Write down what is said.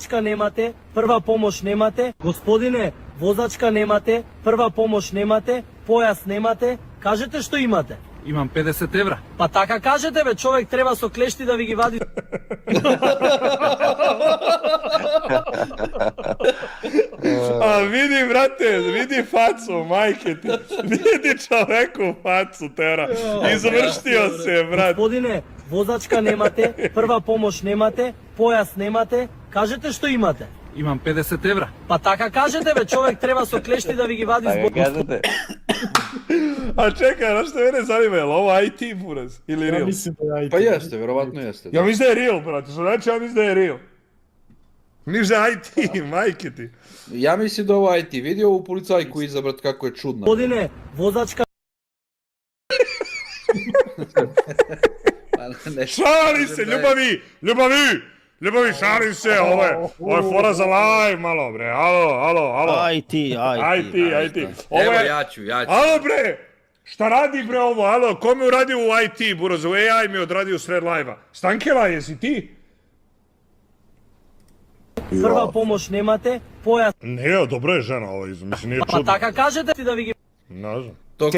Возачка немате, прва помош немате, господине, возачка немате, прва помош немате, појас немате, кажете што имате. Имам 50 евра. Па така кажете бе, човек треба со клешти да ви ги вади. А види, брате, види фацу, мајке ти. Види човеку фацу, тера. Изврштио се, брат. Господине, возачка немате, прва помош немате, појас немате, кажете што имате. Имам 50 евра. Па така кажете бе, човек треба со клешти да ви ги вади Така збор. кажете. А чекај, знаеш што мене занима, е ли ово IT, бураз? Или Ја real? мислам да е IT. Па јесте, веројатно јесте. Ја мислам да е real, брате, што значи ја мислам да е real. Мислам да е IT, мајке ти. Ја мислам да ова IT. Види ову полицајку изабрат како е чудна. Господине, возачка Шали се, љубави, шалим се, ова е фора за лај, мало, бре, ало. IT. IT. Ево Ова е, јачу. ало, бре, šta radi, bre, ovo, alo, ko mi uradio u IT, buraz, u AI mi odradio sred lajva. Stankela, jesi ti? прва помош немате, појас. Ne, dobro je žena ovo, mislim, nije Па čudno. така кажете да ви ги Ne znam. Тоа